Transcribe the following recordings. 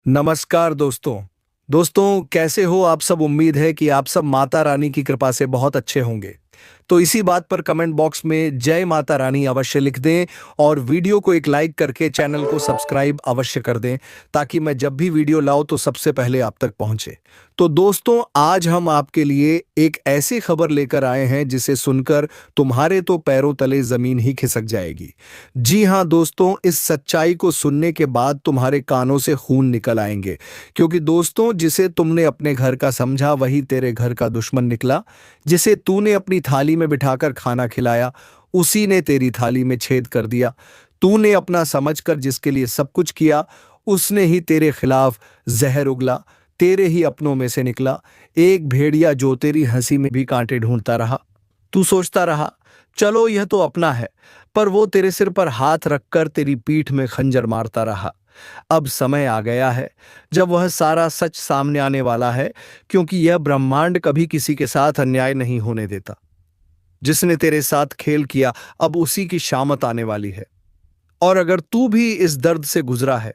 नमस्कार दोस्तों। कैसे हो आप सब। उम्मीद है कि आप सब माता रानी की कृपा से बहुत अच्छे होंगे। तो इसी बात पर कमेंट बॉक्स में जय माता रानी अवश्य लिख दें और वीडियो को एक लाइक करके चैनल को सब्सक्राइब अवश्य कर दें ताकि मैं जब भी वीडियो लाऊं तो सबसे पहले आप तक पहुंचे। तो दोस्तों, आज हम आपके लिए एक ऐसी खबर लेकर आए हैं जिसे सुनकर तुम्हारे तो पैरों तले जमीन ही खिसक जाएगी। जी हां दोस्तों, इस सच्चाई को सुनने के बाद तुम्हारे कानों से खून निकल आएंगे, क्योंकि दोस्तों, जिसे तुमने अपने घर का समझा वही तेरे घर का दुश्मन निकला। जिसे तूने अपनी थाली में बिठाकर खाना खिलाया उसी ने तेरी थाली में छेद कर दिया। तूने अपना समझकर जिसके लिए सब कुछ किया उसने ही तेरे खिलाफ जहर उगला। तेरे ही अपनों में से निकला एक भेड़िया जो तेरी हंसी में भी कांटे ढूंढता रहा। तू सोचता रहा चलो यह तो अपना है, पर वो तेरे सिर पर हाथ रखकर तेरी पीठ में खंजर मारता रहा। अब समय आ गया है जब वह सारा सच सामने आने वाला है, क्योंकि यह ब्रह्मांड कभी किसी के साथ अन्याय नहीं होने देता। जिसने तेरे साथ खेल किया अब उसी की शामत आने वाली है। और अगर तू भी इस दर्द से गुजरा है,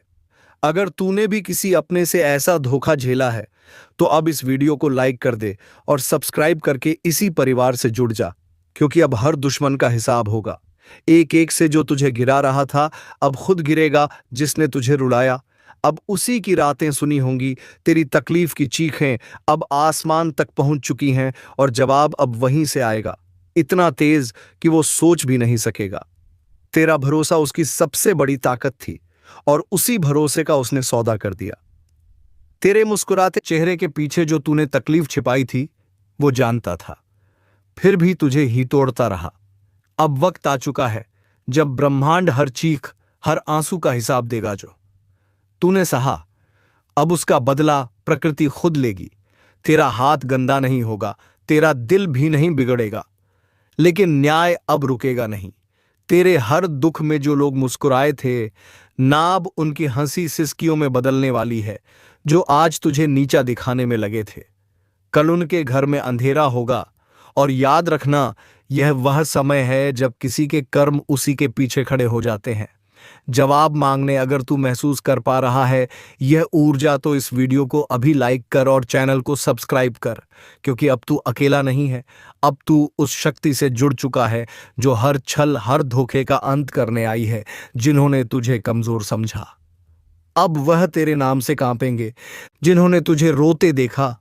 अगर तूने भी किसी अपने से ऐसा धोखा झेला है, तो अब इस वीडियो को लाइक कर दे और सब्सक्राइब करके इसी परिवार से जुड़ जा, क्योंकि अब हर दुश्मन का हिसाब होगा। एक एक से जो तुझे गिरा रहा था अब खुद गिरेगा जिसने तुझे रुलाया। अब उसी की रातें सुनी होंगी, तेरी तकलीफ की चीखें अब आसमान तक पहुंच चुकी हैं और जवाब अब वहीं से आएगा, इतना तेज कि वो सोच भी नहीं सकेगा। तेरा भरोसा उसकी सबसे बड़ी ताकत थी और उसी भरोसे का उसने सौदा कर दिया। तेरे मुस्कुराते चेहरे के पीछे जो तूने तकलीफ छिपाई थी वो जानता था, फिर भी तुझे ही तोड़ता रहा। अब वक्त आ चुका है जब ब्रह्मांड हर चीख हर आंसू का हिसाब देगा। जो तूने सहा अब उसका बदला प्रकृति खुद लेगी। तेरा हाथ गंदा नहीं होगा, तेरा दिल भी नहीं बिगड़ेगा, लेकिन न्याय अब रुकेगा नहीं। तेरे हर दुख में जो लोग मुस्कुराए थे, नाब उनकी हंसी सिसकियों में बदलने वाली है। जो आज तुझे नीचा दिखाने में लगे थे, कल उनके घर में अंधेरा होगा। और याद रखना, यह वह समय है जब किसी के कर्म उसी के पीछे खड़े हो जाते हैं जवाब मांगने। अगर तू महसूस कर पा रहा है यह ऊर्जा, तो इस वीडियो को अभी लाइक कर और चैनल को सब्सक्राइब कर, क्योंकि अब तू अकेला नहीं है। अब तू उस शक्ति से जुड़ चुका है जो हर छल हर धोखे का अंत करने आई है। जिन्होंने तुझे कमजोर समझा अब वह तेरे नाम से कांपेंगे। जिन्होंने तुझे रोते देखा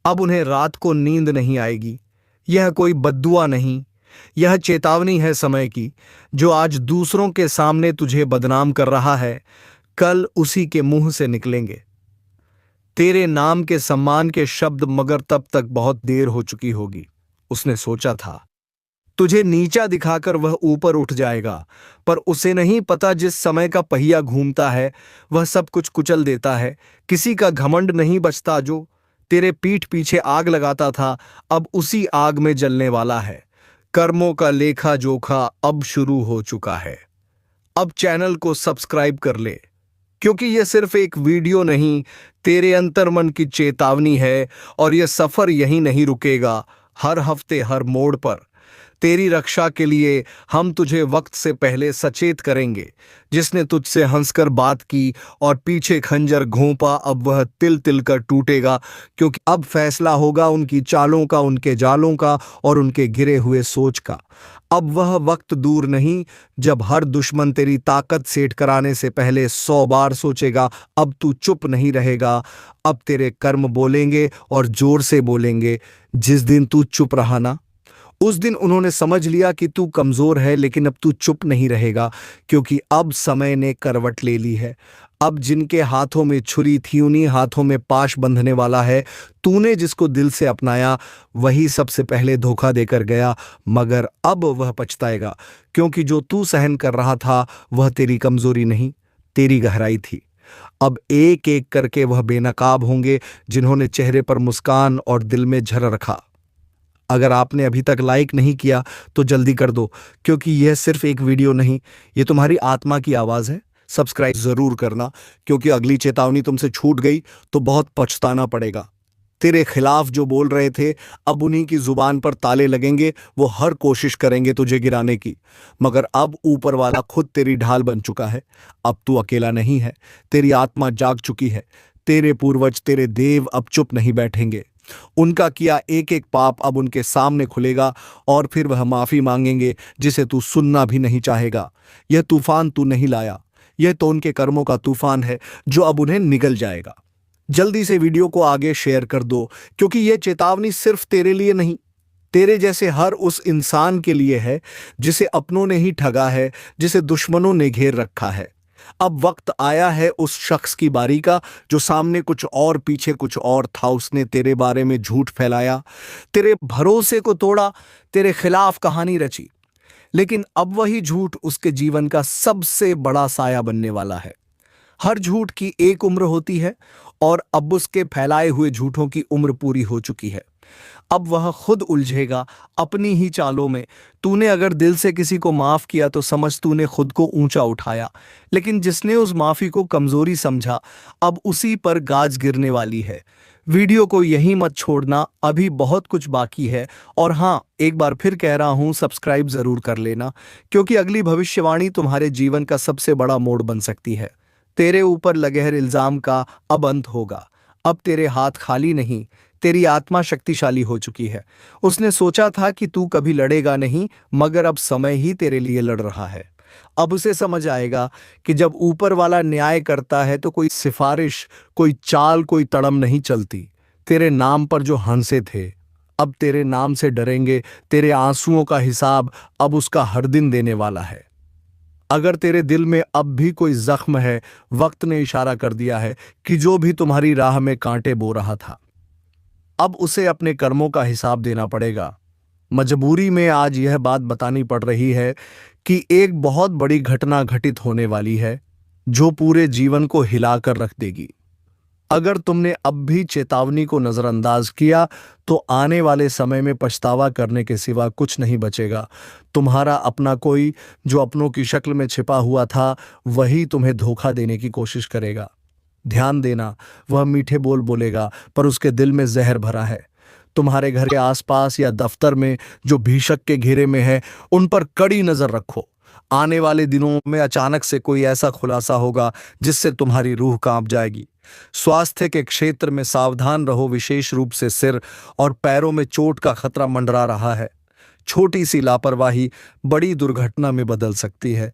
अब उन्हें रात को नींद नहीं आएगी। यह कोई बद्दुआ नहीं, यह चेतावनी है समय की। जो आज दूसरों के सामने तुझे बदनाम कर रहा है, कल उसी के मुंह से निकलेंगे तेरे नाम के सम्मान के शब्द, मगर तब तक बहुत देर हो चुकी होगी। उसने सोचा था तुझे नीचा दिखाकर वह ऊपर उठ जाएगा, पर उसे नहीं पता जिस समय का पहिया घूमता है वह सब कुछ कुचल देता है। किसी का घमंड नहीं बचता। जो तेरे पीठ पीछे आग लगाता था अब उसी आग में जलने वाला है। कर्मों का लेखा जोखा अब शुरू हो चुका है। अब चैनल को सब्सक्राइब कर ले, क्योंकि यह सिर्फ एक वीडियो नहीं, तेरे अंतर्मन की चेतावनी है। और यह सफर यहीं नहीं रुकेगा। हर हफ्ते हर मोड़ पर तेरी रक्षा के लिए हम तुझे वक्त से पहले सचेत करेंगे। जिसने तुझसे हंसकर बात की और पीछे खंजर घोंपा, अब वह तिल तिल कर टूटेगा, क्योंकि अब फैसला होगा उनकी चालों का, उनके जालों का और उनके गिरे हुए सोच का। अब वह वक्त दूर नहीं जब हर दुश्मन तेरी ताकत सेठ कराने से पहले 100 बार सोचेगा। अब तू चुप नहीं रहेगा, अब तेरे कर्म बोलेंगे और जोर से बोलेंगे। जिस दिन तू चुप रहा ना, उस दिन उन्होंने समझ लिया कि तू कमजोर है, लेकिन अब तू चुप नहीं रहेगा, क्योंकि अब समय ने करवट ले ली है। अब जिनके हाथों में छुरी थी उन्हीं हाथों में पाश बंधने वाला है। तूने जिसको दिल से अपनाया वही सबसे पहले धोखा देकर गया, मगर अब वह पछताएगा, क्योंकि जो तू सहन कर रहा था वह तेरी कमजोरी नहीं, तेरी गहराई थी। अब एक एक करके वह बेनकाब होंगे जिन्होंने चेहरे पर मुस्कान और दिल में झर रखा। अगर आपने अभी तक लाइक नहीं किया तो जल्दी कर दो, क्योंकि यह सिर्फ एक वीडियो नहीं, ये तुम्हारी आत्मा की आवाज है। सब्सक्राइब जरूर करना, क्योंकि अगली चेतावनी तुमसे छूट गई तो बहुत पछताना पड़ेगा। तेरे खिलाफ जो बोल रहे थे, अब उन्हीं की जुबान पर ताले लगेंगे। वो हर कोशिश करेंगे तुझे गिराने की, मगर अब ऊपर वाला खुद तेरी ढाल बन चुका है। अब तू अकेला नहीं है, तेरी आत्मा जाग चुकी है। तेरे पूर्वज, तेरे देव अब चुप नहीं बैठेंगे। उनका किया एक एक पाप अब उनके सामने खुलेगा और फिर वह माफी मांगेंगे, जिसे तू सुनना भी नहीं चाहेगा। यह तूफान तू नहीं लाया, यह तो उनके कर्मों का तूफान है जो अब उन्हें निगल जाएगा। जल्दी से वीडियो को आगे शेयर कर दो, क्योंकि यह चेतावनी सिर्फ तेरे लिए नहीं, तेरे जैसे हर उस इंसान के लिए है जिसे अपनों ने ही ठगा है, जिसे दुश्मनों ने घेर रखा है। अब वक्त आया है उस शख्स की बारी का जो सामने कुछ और पीछे कुछ और था। उसने तेरे बारे में झूठ फैलाया, तेरे भरोसे को तोड़ा, तेरे खिलाफ कहानी रची, लेकिन अब वही झूठ उसके जीवन का सबसे बड़ा साया बनने वाला है। हर झूठ की एक उम्र होती है और अब उसके फैलाए हुए झूठों की उम्र पूरी हो चुकी है। अब वह खुद उलझेगा अपनी ही चालों में। तूने अगर दिल से किसी को माफ किया तो समझ तूने खुद को ऊंचा उठाया, लेकिन जिसने उस माफी को कमजोरी समझा, अब उसी पर गाज गिरने वाली है। वीडियो को यहीं मत छोड़ना, अभी बहुत कुछ बाकी है। और हाँ, एक बार फिर कह रहा हूं, सब्सक्राइब जरूर कर लेना, क्योंकि अगली भविष्यवाणी तुम्हारे जीवन का सबसे बड़ा मोड़ बन सकती है। तेरे ऊपर लगे हर इल्जाम का अब अंत होगा। अब तेरे हाथ खाली नहीं, तेरी आत्मा शक्तिशाली हो चुकी है। उसने सोचा था कि तू कभी लड़ेगा नहीं, मगर अब समय ही तेरे लिए लड़ रहा है। अब उसे समझ आएगा कि जब ऊपर वाला न्याय करता है तो कोई सिफारिश, कोई चाल, कोई तड़म नहीं चलती। तेरे नाम पर जो हंसे थे, अब तेरे नाम से डरेंगे। तेरे आंसुओं का हिसाब अब उसका हर दिन देने वाला है। अगर तेरे दिल में अब भी कोई जख्म है, वक्त ने इशारा कर दिया है कि जो भी तुम्हारी राह में कांटे बो रहा था, अब उसे अपने कर्मों का हिसाब देना पड़ेगा। मजबूरी में आज यह बात बतानी पड़ रही है कि एक बहुत बड़ी घटना घटित होने वाली है जो पूरे जीवन को हिलाकर रख देगी। अगर तुमने अब भी चेतावनी को नजरअंदाज किया तो आने वाले समय में पछतावा करने के सिवा कुछ नहीं बचेगा। तुम्हारा अपना कोई जो अपनों की शक्ल में छिपा हुआ था, वही तुम्हें धोखा देने की कोशिश करेगा। ध्यान देना, वह मीठे बोल बोलेगा पर उसके दिल में जहर भरा है। तुम्हारे घर के आसपास या दफ्तर में जो भीषक के घेरे में है, उन पर कड़ी नजर रखो। आने वाले दिनों में अचानक से कोई ऐसा खुलासा होगा जिससे तुम्हारी रूह कांप जाएगी। स्वास्थ्य के क्षेत्र में सावधान रहो, विशेष रूप से सिर और पैरों में चोट का खतरा मंडरा रहा है। छोटी सी लापरवाही बड़ी दुर्घटना में बदल सकती है।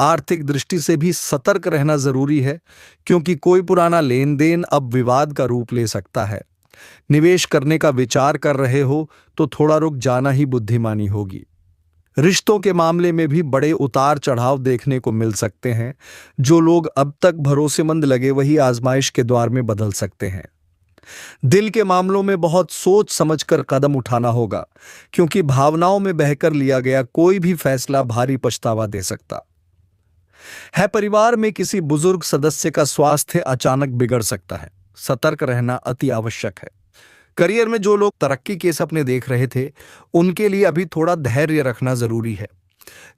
आर्थिक दृष्टि से भी सतर्क रहना जरूरी है, क्योंकि कोई पुराना लेन देन अब विवाद का रूप ले सकता है। निवेश करने का विचार कर रहे हो तो थोड़ा रुक जाना ही बुद्धिमानी होगी। रिश्तों के मामले में भी बड़े उतार चढ़ाव देखने को मिल सकते हैं। जो लोग अब तक भरोसेमंद लगे, वही आजमाइश के द्वार में बदल सकते हैं। दिल के मामलों में बहुत सोच समझकर कदम उठाना होगा, क्योंकि भावनाओं में बहकर लिया गया कोई भी फैसला भारी पछतावा दे सकता है। परिवार में किसी बुजुर्ग सदस्य का स्वास्थ्य अचानक बिगड़ सकता है। सतर्क रहना अति आवश्यक है। करियर में जो लोग तरक्की के सपने देख रहे थे, उनके लिए अभी थोड़ा धैर्य रखना जरूरी है।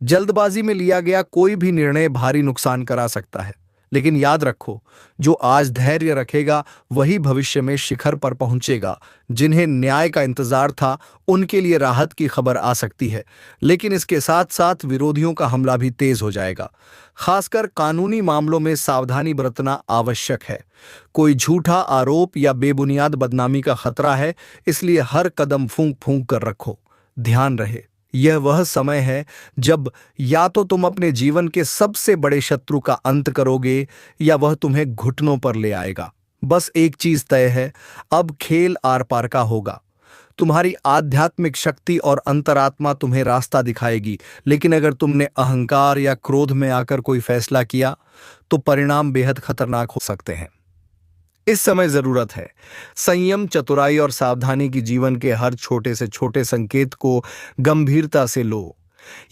जल्दबाजी में लिया गया कोई भी निर्णय भारी नुकसान करा सकता है, लेकिन याद रखो, जो आज धैर्य रखेगा वही भविष्य में शिखर पर पहुंचेगा। जिन्हें न्याय का इंतजार था, उनके लिए राहत की खबर आ सकती है, लेकिन इसके साथ साथ विरोधियों का हमला भी तेज हो जाएगा। खासकर कानूनी मामलों में सावधानी बरतना आवश्यक है। कोई झूठा आरोप या बेबुनियाद बदनामी का खतरा है, इसलिए हर कदम फूंक फूंक कर रखो। ध्यान रहे, यह वह समय है जब या तो तुम अपने जीवन के सबसे बड़े शत्रु का अंत करोगे या वह तुम्हें घुटनों पर ले आएगा। बस एक चीज तय है, अब खेल आर पार का होगा। तुम्हारी आध्यात्मिक शक्ति और अंतरात्मा तुम्हें रास्ता दिखाएगी, लेकिन अगर तुमने अहंकार या क्रोध में आकर कोई फैसला किया तो परिणाम बेहद खतरनाक हो सकते हैं। इस समय जरूरत है संयम, चतुराई और सावधानी की। जीवन के हर छोटे से छोटे संकेत को गंभीरता से लो।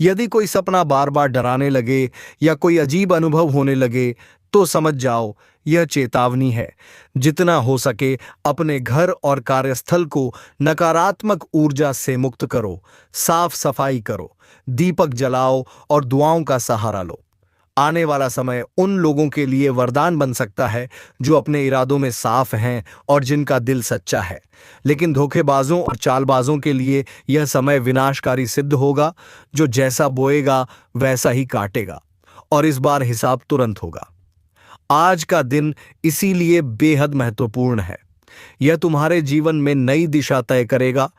यदि कोई सपना बार बार डराने लगे या कोई अजीब अनुभव होने लगे तो समझ जाओ यह चेतावनी है। जितना हो सके अपने घर और कार्यस्थल को नकारात्मक ऊर्जा से मुक्त करो। साफ सफाई करो, दीपक जलाओ और दुआओं का सहारा लो। आने वाला समय उन लोगों के लिए वरदान बन सकता है जो अपने इरादों में साफ हैं और जिनका दिल सच्चा है। लेकिन धोखेबाजों और चालबाजों के लिए यह समय विनाशकारी सिद्ध होगा। जो जैसा बोएगा वैसा ही काटेगा, और इस बार हिसाब तुरंत होगा। आज का दिन इसीलिए बेहद महत्वपूर्ण है। यह तुम्हारे जीवन में नई दिशा तय करेगा।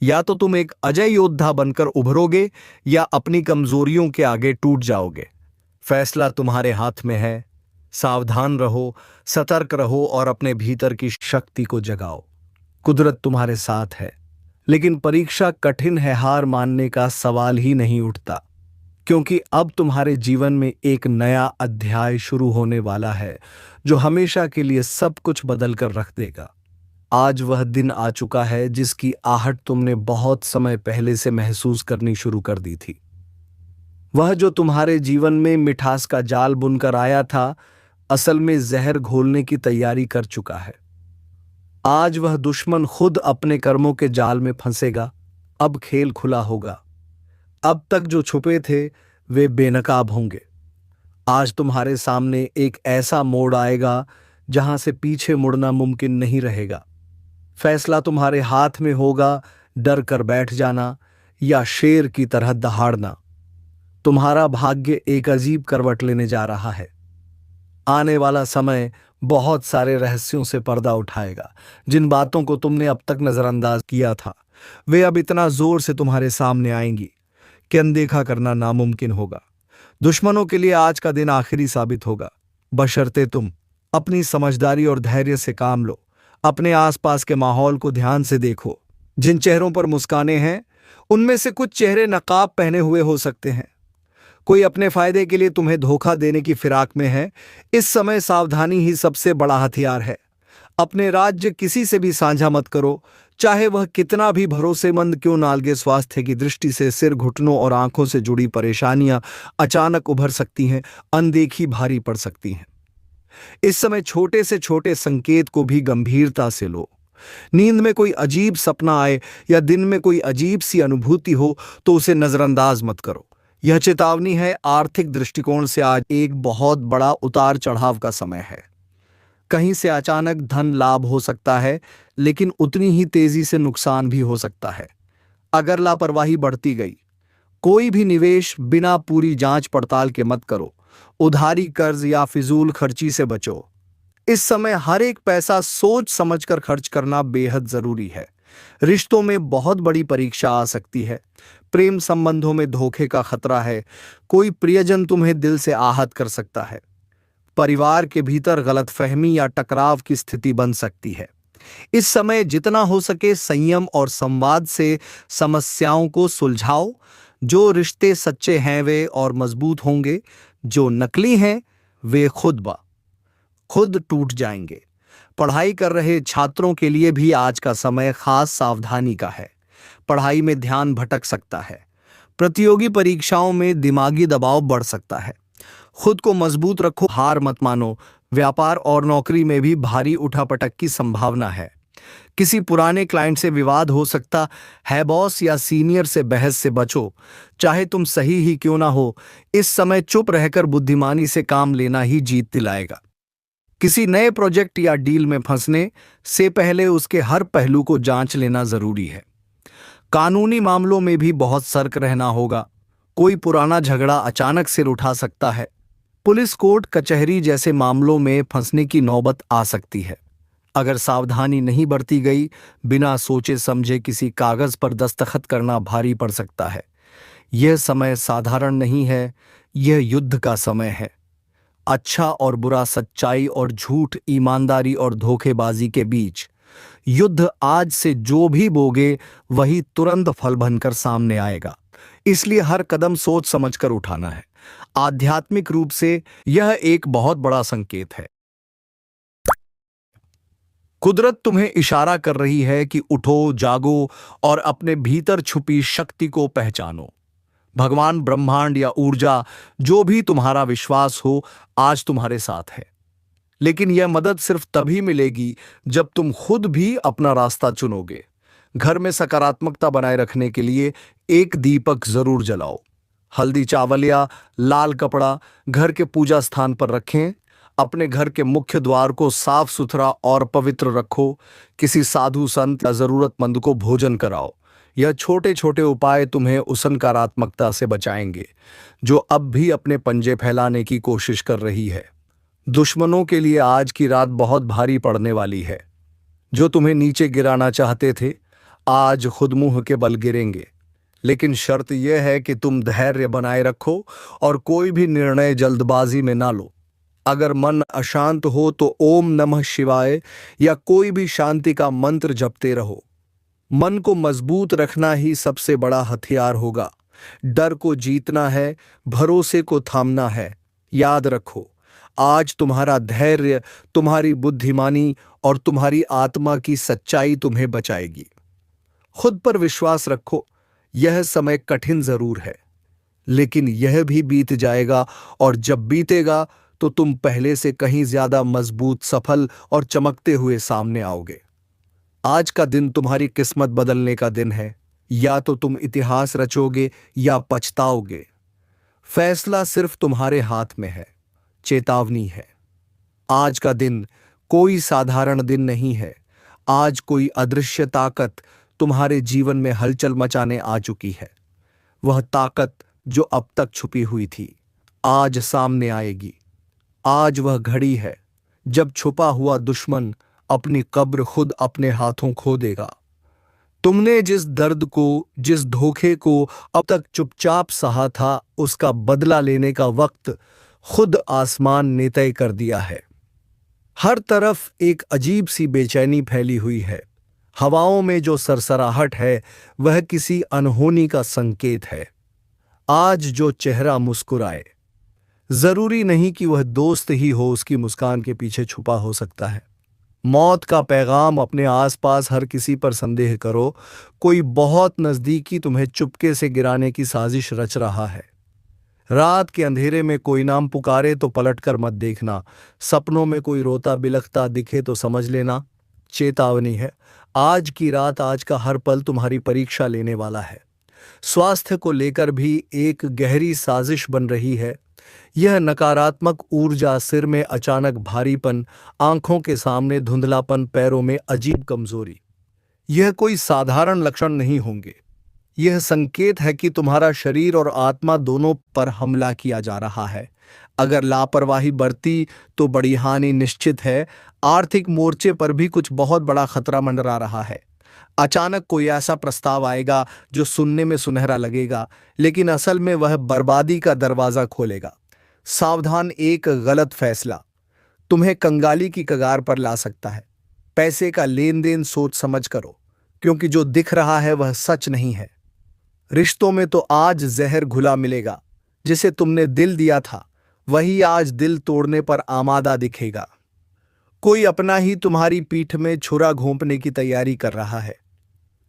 या तो तुम एक अजय योद्धा बनकर उभरोगे या अपनी कमजोरियों के आगे टूट जाओगे। फैसला तुम्हारे हाथ में है। सावधान रहो, सतर्क रहो और अपने भीतर की शक्ति को जगाओ। कुदरत तुम्हारे साथ है, लेकिन परीक्षा कठिन है। हार मानने का सवाल ही नहीं उठता, क्योंकि अब तुम्हारे जीवन में एक नया अध्याय शुरू होने वाला है जो हमेशा के लिए सब कुछ बदल कर रख देगा। आज वह दिन आ चुका है जिसकी आहट तुमने बहुत समय पहले से महसूस करनी शुरू कर दी थी। वह जो तुम्हारे जीवन में मिठास का जाल बुनकर आया था, असल में जहर घोलने की तैयारी कर चुका है। आज वह दुश्मन खुद अपने कर्मों के जाल में फंसेगा। अब खेल खुला होगा। अब तक जो छुपे थे वे बेनकाब होंगे। आज तुम्हारे सामने एक ऐसा मोड़ आएगा जहां से पीछे मुड़ना मुमकिन नहीं रहेगा। फैसला तुम्हारे हाथ में होगा, डर कर बैठ जाना या शेर की तरह दहाड़ना। तुम्हारा भाग्य एक अजीब करवट लेने जा रहा है। आने वाला समय बहुत सारे रहस्यों से पर्दा उठाएगा। जिन बातों को तुमने अब तक नजरअंदाज किया था, वे अब इतना जोर से तुम्हारे सामने आएंगी कि अनदेखा करना नामुमकिन होगा। दुश्मनों के लिए आज का दिन आखिरी साबित होगा, बशर्ते तुम अपनी समझदारी और धैर्य से काम लो। अपने आसपास के माहौल को ध्यान से देखो। जिन चेहरों पर मुस्कानें हैं, उनमें से कुछ चेहरे नकाब पहने हुए हो सकते हैं। कोई अपने फायदे के लिए तुम्हें धोखा देने की फिराक में है। इस समय सावधानी ही सबसे बड़ा हथियार है। अपने राज्य किसी से भी साझा मत करो, चाहे वह कितना भी भरोसेमंद क्यों ना लगे। स्वास्थ्य की दृष्टि से सिर, घुटनों और आंखों से जुड़ी परेशानियां अचानक उभर सकती हैं, अनदेखी भारी पड़ सकती हैं। इस समय छोटे से छोटे संकेत को भी गंभीरता से लो। नींद में कोई अजीब सपना आए या दिन में कोई अजीब सी अनुभूति हो तो उसे नजरअंदाज मत करो। यह चेतावनी है। आर्थिक दृष्टिकोण से आज एक बहुत बड़ा उतार चढ़ाव का समय है। कहीं से अचानक धन लाभ हो सकता है, लेकिन उतनी ही तेजी से नुकसान भी हो सकता है अगर लापरवाही बढ़ती गई। कोई भी निवेश बिना पूरी जांच पड़ताल के मत करो। उधारी, कर्ज या फिजूल खर्ची से बचो। इस समय हर एक पैसा सोच समझकर खर्च करना बेहद जरूरी है। रिश्तों में बहुत बड़ी परीक्षा आ सकती है। प्रेम संबंधों में धोखे का खतरा है। कोई प्रियजन तुम्हें दिल से आहत कर सकता है। परिवार के भीतर गलतफहमी या टकराव की स्थिति बन सकती है। इस समय जितना हो सके संयम और संवाद से समस्याओं को सुलझाओ। जो रिश्ते सच्चे हैं वे और मजबूत होंगे, जो नकली हैं वे खुद टूट जाएंगे। पढ़ाई कर रहे छात्रों के लिए भी आज का समय खास सावधानी का है। पढ़ाई में ध्यान भटक सकता है। प्रतियोगी परीक्षाओं में दिमागी दबाव बढ़ सकता है। खुद को मजबूत रखो, हार मत मानो। व्यापार और नौकरी में भी भारी उठापटक की संभावना है। किसी पुराने क्लाइंट से विवाद हो सकता है। बॉस या सीनियर से बहस से बचो, चाहे तुम सही ही क्यों ना हो। इस समय चुप रहकर बुद्धिमानी से काम लेना ही जीत दिलाएगा। किसी नए प्रोजेक्ट या डील में फंसने से पहले उसके हर पहलू को जांच लेना जरूरी है। कानूनी मामलों में भी बहुत सतर्क रहना होगा। कोई पुराना झगड़ा अचानक सिर उठा सकता है। पुलिस, कोर्ट कचहरी जैसे मामलों में फंसने की नौबत आ सकती है। अगर सावधानी नहीं बरती गई, बिना सोचे समझे किसी कागज पर दस्तखत करना भारी पड़ सकता है। यह समय साधारण नहीं है, यह युद्ध का समय है। अच्छा और बुरा, सच्चाई और झूठ, ईमानदारी और धोखेबाजी के बीच युद्ध। आज से जो भी बोगे वही तुरंत फल बनकर सामने आएगा। इसलिए हर कदम सोच समझकर उठाना है। आध्यात्मिक रूप से यह एक बहुत बड़ा संकेत है। कुदरत तुम्हें इशारा कर रही है कि उठो, जागो और अपने भीतर छुपी शक्ति को पहचानो। भगवान, ब्रह्मांड या ऊर्जा, जो भी तुम्हारा विश्वास हो, आज तुम्हारे साथ है। लेकिन यह मदद सिर्फ तभी मिलेगी जब तुम खुद भी अपना रास्ता चुनोगे। घर में सकारात्मकता बनाए रखने के लिए एक दीपक जरूर जलाओ। हल्दी चावल या लाल कपड़ा घर के पूजा स्थान पर रखें। अपने घर के मुख्य द्वार को साफ सुथरा और पवित्र रखो। किसी साधु संत या जरूरतमंद को भोजन कराओ। यह छोटे छोटे उपाय तुम्हें उस नकारात्मकता से बचाएंगे जो अब भी अपने पंजे फैलाने की कोशिश कर रही है। दुश्मनों के लिए आज की रात बहुत भारी पड़ने वाली है। जो तुम्हें नीचे गिराना चाहते थे आज खुद मुंह के बल गिरेंगे, लेकिन शर्त यह है कि तुम धैर्य बनाए रखो और कोई भी निर्णय जल्दबाजी में ना लो। अगर मन अशांत हो तो ओम नमः शिवाय या कोई भी शांति का मंत्र जपते रहो। मन को मजबूत रखना ही सबसे बड़ा हथियार होगा। डर को जीतना है, भरोसे को थामना है। याद रखो, आज तुम्हारा धैर्य, तुम्हारी बुद्धिमानी और तुम्हारी आत्मा की सच्चाई तुम्हें बचाएगी। खुद पर विश्वास रखो। यह समय कठिन जरूर है, लेकिन यह भी बीत जाएगा और जब बीतेगा तो तुम पहले से कहीं ज्यादा मजबूत, सफल और चमकते हुए सामने आओगे। आज का दिन तुम्हारी किस्मत बदलने का दिन है। या तो तुम इतिहास रचोगे या पछताओगे। फैसला सिर्फ तुम्हारे हाथ में है। चेतावनी है, आज का दिन कोई साधारण दिन नहीं है। आज कोई अदृश्य ताकत तुम्हारे जीवन में हलचल मचाने आ चुकी है। वह ताकत जो अब तक छुपी हुई थी आज सामने आएगी। आज वह घड़ी है जब छुपा हुआ दुश्मन अपनी कब्र खुद अपने हाथों खो देगा। तुमने जिस दर्द को, जिस धोखे को अब तक चुपचाप सहा था, उसका बदला लेने का वक्त खुद आसमान ने तय कर दिया है। हर तरफ एक अजीब सी बेचैनी फैली हुई है। हवाओं में जो सरसराहट है वह किसी अनहोनी का संकेत है। आज जो चेहरा मुस्कुराए, जरूरी नहीं कि वह दोस्त ही हो, उसकी मुस्कान के पीछे छुपा हो सकता है। मौत का पैगाम अपने आसपास हर किसी पर संदेह करो। कोई बहुत नजदीकी तुम्हें चुपके से गिराने की साजिश रच रहा है। रात के अंधेरे में कोई नाम पुकारे तो पलटकर मत देखना। सपनों में कोई रोता बिलखता दिखे तो समझ लेना। चेतावनी है, आज की रात, आज का हर पल तुम्हारी परीक्षा लेने वाला है। स्वास्थ्य को लेकर भी एक गहरी साजिश बन रही है। यह नकारात्मक ऊर्जा, सिर में अचानक भारीपन, आंखों के सामने धुंधलापन, पैरों में अजीब कमजोरी, यह कोई साधारण लक्षण नहीं होंगे। यह संकेत है कि तुम्हारा शरीर और आत्मा दोनों पर हमला किया जा रहा है। अगर लापरवाही बरती तो बड़ी हानि निश्चित है। आर्थिक मोर्चे पर भी कुछ बहुत बड़ा खतरा मंडरा रहा है। अचानक कोई ऐसा प्रस्ताव आएगा जो सुनने में सुनहरा लगेगा, लेकिन असल में वह बर्बादी का दरवाजा खोलेगा। सावधान, एक गलत फैसला तुम्हें कंगाली की कगार पर ला सकता है। पैसे का लेन देन सोच समझ करो, क्योंकि जो दिख रहा है वह सच नहीं है। रिश्तों में तो आज जहर घुला मिलेगा। जिसे तुमने दिल दिया था वही आज दिल तोड़ने पर आमादा दिखेगा। कोई अपना ही तुम्हारी पीठ में छुरा घोंपने की तैयारी कर रहा है।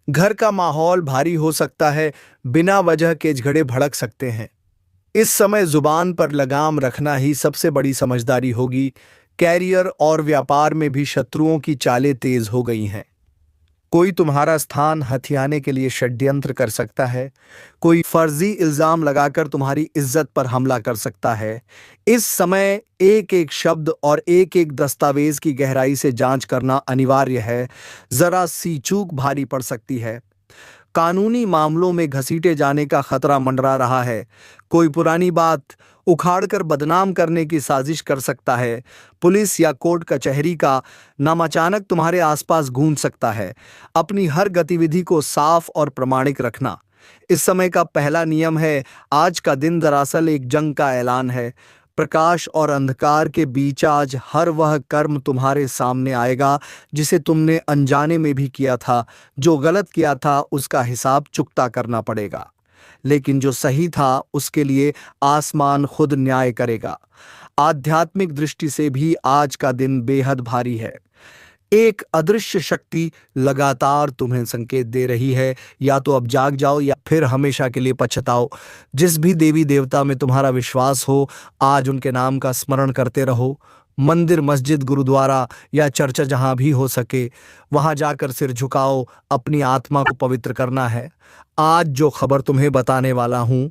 घर का माहौल भारी हो सकता है। बिना वजह के झगड़े भड़क सकते हैं। इस समय जुबान पर लगाम रखना ही सबसे बड़ी समझदारी होगी। कैरियर और व्यापार में भी शत्रुओं की चालें तेज हो गई हैं। कोई तुम्हारा स्थान हथियाने के लिए षड्यंत्र कर सकता है। कोई फर्जी इल्जाम लगाकर तुम्हारी इज्जत पर हमला कर सकता है। इस समय एक एक शब्द और एक एक दस्तावेज की गहराई से जांच करना अनिवार्य है। जरा सी चूक भारी पड़ सकती है। कानूनी मामलों में घसीटे जाने का खतरा मंडरा रहा है। कोई पुरानी बात उखाड़कर बदनाम करने की साजिश कर सकता है। पुलिस या कोर्ट कचहरी का नाम अचानक तुम्हारे आसपास गूंज सकता है। अपनी हर गतिविधि को साफ और प्रामाणिक रखना इस समय का पहला नियम है। आज का दिन दरअसल एक जंग का ऐलान है। प्रकाश और अंधकार के बीच आज हर वह कर्म तुम्हारे सामने आएगा जिसे तुमने अनजाने में भी किया था। जो गलत किया था उसका हिसाब चुकता करना पड़ेगा, लेकिन जो सही था उसके लिए आसमान खुद न्याय करेगा। आध्यात्मिक दृष्टि से भी आज का दिन बेहद भारी है। एक अदृश्य शक्ति लगातार तुम्हें संकेत दे रही है, या तो अब जाग जाओ या फिर हमेशा के लिए पछताओ। जिस भी देवी देवता में तुम्हारा विश्वास हो, आज उनके नाम का स्मरण करते रहो। मंदिर, मस्जिद, गुरुद्वारा या चर्चा, जहां भी हो सके वहां जाकर सिर झुकाओ। अपनी आत्मा को पवित्र करना है। आज जो खबर तुम्हें बताने वाला हूं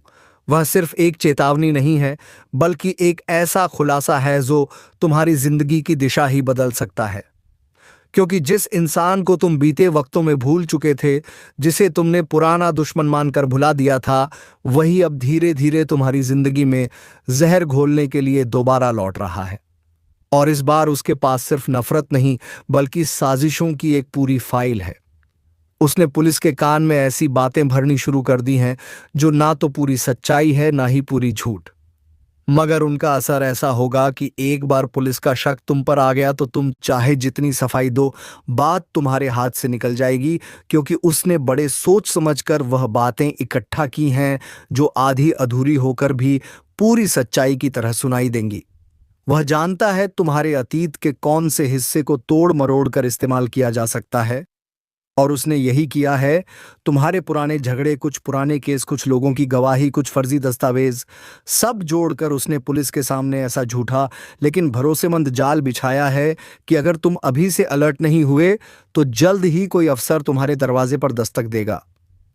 वह सिर्फ एक चेतावनी नहीं है, बल्कि एक ऐसा खुलासा है जो तुम्हारी जिंदगी की दिशा ही बदल सकता है। क्योंकि जिस इंसान को तुम बीते वक्तों में भूल चुके थे, जिसे तुमने पुराना दुश्मन मानकर भुला दिया था, वही अब धीरे धीरे तुम्हारी जिंदगी में जहर घोलने के लिए दोबारा लौट रहा है। और इस बार उसके पास सिर्फ नफरत नहीं, बल्कि साजिशों की एक पूरी फाइल है। उसने पुलिस के कान में ऐसी बातें भरनी शुरू कर दी हैं जो ना तो पूरी सच्चाई है, ना ही पूरी झूठ। मगर उनका असर ऐसा होगा कि एक बार पुलिस का शक तुम पर आ गया तो तुम चाहे जितनी सफाई दो, बात तुम्हारे हाथ से निकल जाएगी, क्योंकि उसने बड़े सोच समझकर वह बातें इकट्ठा की हैं जो आधी अधूरी होकर भी पूरी सच्चाई की तरह सुनाई देंगी। वह जानता है तुम्हारे अतीत के कौन से हिस्से को तोड़ मरोड़ कर इस्तेमाल किया जा सकता है, और उसने यही किया है। तुम्हारे पुराने झगड़े, कुछ पुराने केस, कुछ लोगों की गवाही, कुछ फर्जी दस्तावेज, सब जोड़कर उसने पुलिस के सामने ऐसा झूठा लेकिन भरोसेमंद जाल बिछाया है कि अगर तुम अभी से अलर्ट नहीं हुए तो जल्द ही कोई अफसर तुम्हारे दरवाजे पर दस्तक देगा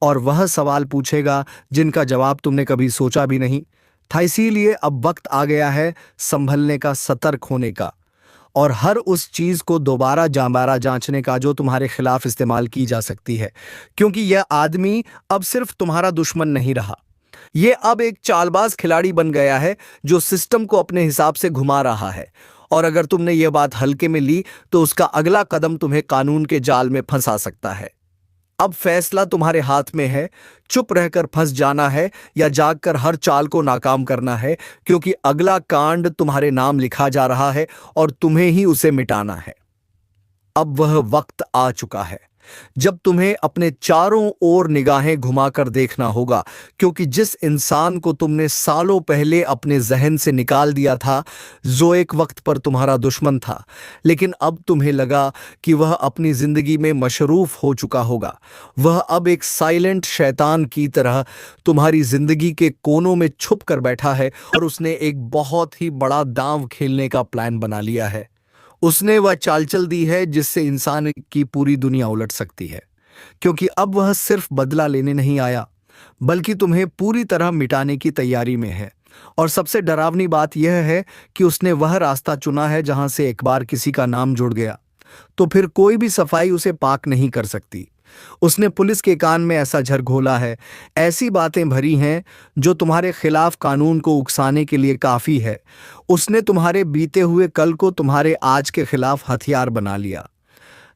और वह सवाल पूछेगा जिनका जवाब तुमने कभी सोचा भी नहीं था। इसीलिए अब वक्त आ गया है संभलने का, सतर्क होने का, और हर उस चीज को दोबारा जांचने का जो तुम्हारे खिलाफ इस्तेमाल की जा सकती है। क्योंकि यह आदमी अब सिर्फ तुम्हारा दुश्मन नहीं रहा, यह अब एक चालबाज खिलाड़ी बन गया है जो सिस्टम को अपने हिसाब से घुमा रहा है। और अगर तुमने यह बात हल्के में ली तो उसका अगला कदम तुम्हें कानून के जाल में फंसा सकता है। अब फैसला तुम्हारे हाथ में है, चुप रहकर फंस जाना है या जागकर हर चाल को नाकाम करना है, क्योंकि अगला कांड तुम्हारे नाम लिखा जा रहा है और तुम्हें ही उसे मिटाना है। अब वह वक्त आ चुका है जब तुम्हें अपने चारों ओर निगाहें घुमाकर देखना होगा, क्योंकि जिस इंसान को तुमने सालों पहले अपने जहन से निकाल दिया था, जो एक वक्त पर तुम्हारा दुश्मन था, लेकिन अब तुम्हें लगा कि वह अपनी जिंदगी में मशरूफ हो चुका होगा, वह अब एक साइलेंट शैतान की तरह तुम्हारी जिंदगी के कोनों में छुप कर बैठा है और उसने एक बहुत ही बड़ा दांव खेलने का प्लान बना लिया है। उसने वह चाल चल दी है जिससे इंसान की पूरी दुनिया उलट सकती है, क्योंकि अब वह सिर्फ बदला लेने नहीं आया, बल्कि तुम्हें पूरी तरह मिटाने की तैयारी में है। और सबसे डरावनी बात यह है कि उसने वह रास्ता चुना है जहां से एक बार किसी का नाम जुड़ गया तो फिर कोई भी सफाई उसे पाक नहीं कर सकती। उसने पुलिस के कान में ऐसा झर घोला है, ऐसी बातें भरी हैं जो तुम्हारे खिलाफ कानून को उकसाने के लिए काफी है। उसने तुम्हारे बीते हुए कल को तुम्हारे आज के खिलाफ हथियार बना लिया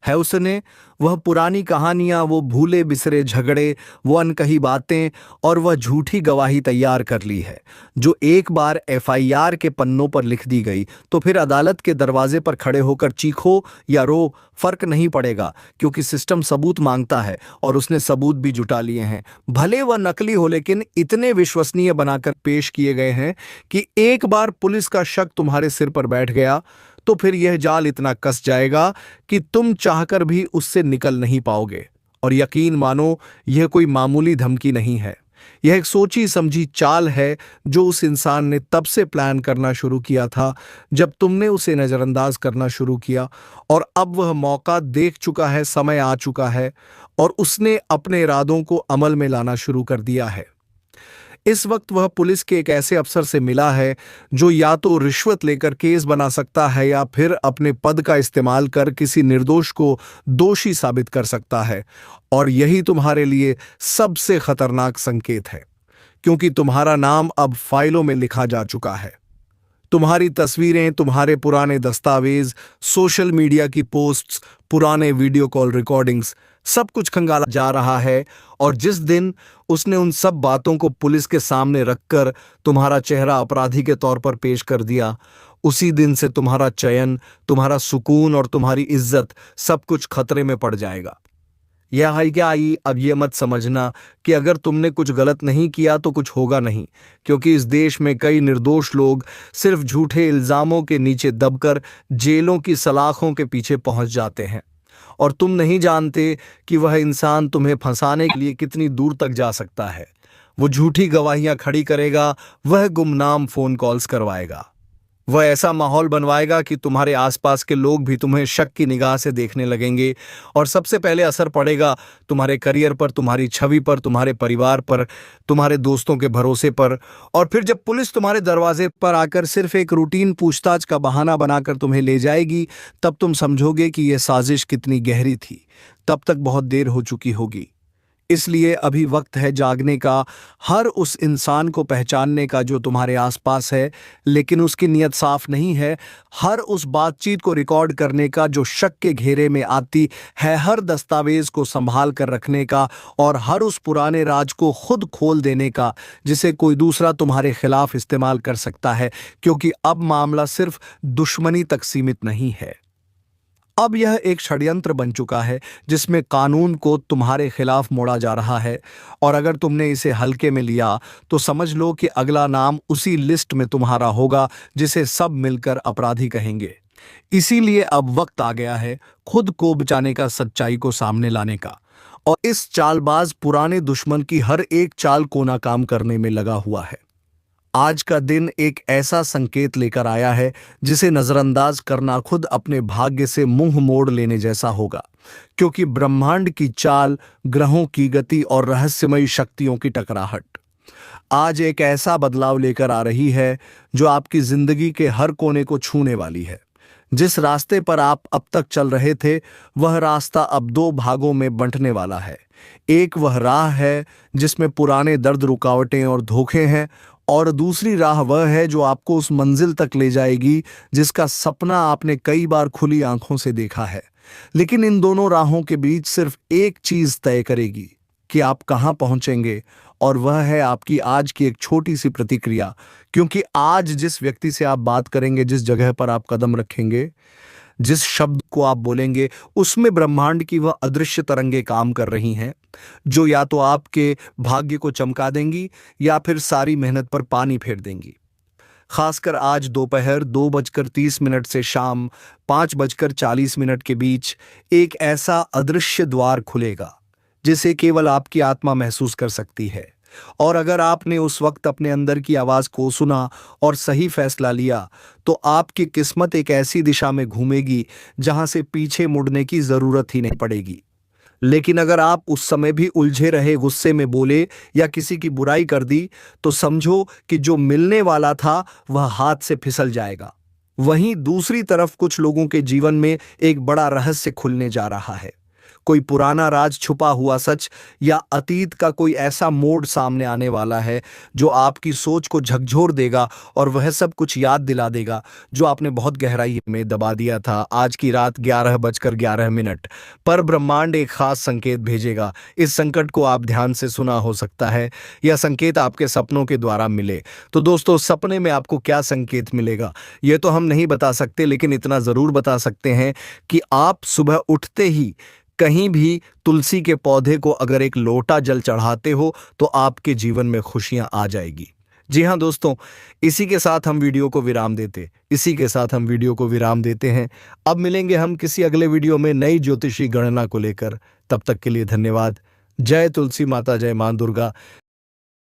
है। उसने वह पुरानी कहानियां, वो भूले बिसरे झगड़े, वो अनकही बातें और वह झूठी गवाही तैयार कर ली है जो एक बार एफआईआर के पन्नों पर लिख दी गई तो फिर अदालत के दरवाजे पर खड़े होकर चीखो या रो, फर्क नहीं पड़ेगा, क्योंकि सिस्टम सबूत मांगता है और उसने सबूत भी जुटा लिए हैं। भले वह नकली हो, लेकिन इतने विश्वसनीय बनाकर पेश किए गए हैं कि एक बार पुलिस का शक तुम्हारे सिर पर बैठ गया तो फिर यह जाल इतना कस जाएगा कि तुम चाहकर भी उससे निकल नहीं पाओगे। और यकीन मानो, यह कोई मामूली धमकी नहीं है, यह एक सोची समझी चाल है जो उस इंसान ने तब से प्लान करना शुरू किया था जब तुमने उसे नजरअंदाज करना शुरू किया। और अब वह मौका देख चुका है, समय आ चुका है और उसने अपने इरादों को अमल में लाना शुरू कर दिया है। इस वक्त वह पुलिस के एक ऐसे अफसर से मिला है जो या तो रिश्वत लेकर केस बना सकता है या फिर अपने पद का इस्तेमाल कर किसी निर्दोष को दोषी साबित कर सकता है। और यही तुम्हारे लिए सबसे खतरनाक संकेत है, क्योंकि तुम्हारा नाम अब फाइलों में लिखा जा चुका है। तुम्हारी तस्वीरें, तुम्हारे पुराने दस्तावेज, सोशल मीडिया की पोस्ट्स, पुराने वीडियो कॉल रिकॉर्डिंग्स, सब कुछ खंगाला जा रहा है। और जिस दिन उसने उन सब बातों को पुलिस के सामने रखकर तुम्हारा चेहरा अपराधी के तौर पर पेश कर दिया, उसी दिन से तुम्हारा चयन, तुम्हारा सुकून और तुम्हारी इज्जत सब कुछ खतरे में पड़ जाएगा। यह है क्या आई, अब यह मत समझना कि अगर तुमने कुछ गलत नहीं किया तो कुछ होगा नहीं, क्योंकि इस देश में कई निर्दोष लोग सिर्फ झूठे इल्जामों के नीचे दबकर जेलों की सलाखों के पीछे पहुंच जाते हैं। और तुम नहीं जानते कि वह इंसान तुम्हें फंसाने के लिए कितनी दूर तक जा सकता है। वो झूठी गवाहियां खड़ी करेगा, वह गुमनाम फोन कॉल्स करवाएगा, वह ऐसा माहौल बनवाएगा कि तुम्हारे आसपास के लोग भी तुम्हें शक की निगाह से देखने लगेंगे और सबसे पहले असर पड़ेगा तुम्हारे करियर पर, तुम्हारी छवि पर, तुम्हारे परिवार पर, तुम्हारे दोस्तों के भरोसे पर। और फिर जब पुलिस तुम्हारे दरवाजे पर आकर सिर्फ एक रूटीन पूछताछ का बहाना बनाकर तुम्हें ले जाएगी, तब तुम समझोगे कि यह साजिश कितनी गहरी थी। तब तक बहुत देर हो चुकी होगी। इसलिए अभी वक्त है जागने का, हर उस इंसान को पहचानने का जो तुम्हारे आसपास है लेकिन उसकी नीयत साफ नहीं है, हर उस बातचीत को रिकॉर्ड करने का जो शक के घेरे में आती है, हर दस्तावेज को संभाल कर रखने का और हर उस पुराने राज को खुद खोल देने का जिसे कोई दूसरा तुम्हारे खिलाफ इस्तेमाल कर सकता है, क्योंकि अब मामला सिर्फ दुश्मनी तक सीमित नहीं है। अब यह एक षड्यंत्र बन चुका है जिसमें कानून को तुम्हारे खिलाफ मोड़ा जा रहा है। और अगर तुमने इसे हल्के में लिया तो समझ लो कि अगला नाम उसी लिस्ट में तुम्हारा होगा जिसे सब मिलकर अपराधी कहेंगे। इसीलिए अब वक्त आ गया है खुद को बचाने का, सच्चाई को सामने लाने का। और इस चालबाज पुराने दुश्मन की हर एक चाल को नाकाम करने में लगा हुआ है। आज का दिन एक ऐसा संकेत लेकर आया है जिसे नजरअंदाज करना खुद अपने भाग्य से मुंह मोड़ लेने जैसा होगा, क्योंकि ब्रह्मांड की चाल, ग्रहों की गति और रहस्यमयी शक्तियों की टकराहट आज एक ऐसा बदलाव लेकर आ रही है जो आपकी जिंदगी के हर कोने को छूने वाली है। जिस रास्ते पर आप अब तक चल रहे थे, वह रास्ता अब दो भागों में बंटने वाला है। एक वह राह है जिसमें पुराने दर्द, रुकावटें और धोखे हैं, और दूसरी राह वह है जो आपको उस मंजिल तक ले जाएगी जिसका सपना आपने कई बार खुली आंखों से देखा है। लेकिन इन दोनों राहों के बीच सिर्फ एक चीज तय करेगी कि आप कहां पहुंचेंगे, और वह है आपकी आज की एक छोटी सी प्रतिक्रिया। क्योंकि आज जिस व्यक्ति से आप बात करेंगे, जिस जगह पर आप कदम रखेंगे, जिस शब्द को आप बोलेंगे, उसमें ब्रह्मांड की वह अदृश्य तरंगें काम कर रही हैं जो या तो आपके भाग्य को चमका देंगी या फिर सारी मेहनत पर पानी फेर देंगी। खासकर आज दोपहर 2:30 से शाम 5:40 के बीच एक ऐसा अदृश्य द्वार खुलेगा जिसे केवल आपकी आत्मा महसूस कर सकती है। और अगर आपने उस वक्त अपने अंदर की आवाज को सुना और सही फैसला लिया, तो आपकी किस्मत एक ऐसी दिशा में घूमेगी जहां से पीछे मुड़ने की जरूरत ही नहीं पड़ेगी। लेकिन अगर आप उस समय भी उलझे रहे, गुस्से में बोले या किसी की बुराई कर दी, तो समझो कि जो मिलने वाला था वह हाथ से फिसल जाएगा। वहीं दूसरी तरफ कुछ लोगों के जीवन में एक बड़ा रहस्य खुलने जा रहा है। कोई पुराना राज, छुपा हुआ सच या अतीत का कोई ऐसा मोड़ सामने आने वाला है जो आपकी सोच को झकझोर देगा और वह सब कुछ याद दिला देगा जो आपने बहुत गहराई में दबा दिया था। आज की रात 11:11 पर ब्रह्मांड एक खास संकेत भेजेगा। इस संकट को आप ध्यान से सुना हो सकता है, यह संकेत आपके सपनों के द्वारा मिले। तो दोस्तों, सपने में आपको क्या संकेत मिलेगा यह तो हम नहीं बता सकते, लेकिन इतना जरूर बता सकते हैं कि आप सुबह उठते ही कहीं भी तुलसी के पौधे को अगर एक लोटा जल चढ़ाते हो तो आपके जीवन में खुशियां आ जाएगी। जी हाँ दोस्तों, इसी के साथ हम वीडियो को विराम देते हैं। अब मिलेंगे हम किसी अगले वीडियो में नई ज्योतिषी गणना को लेकर। तब तक के लिए धन्यवाद। जय तुलसी माता, जय मां दुर्गा।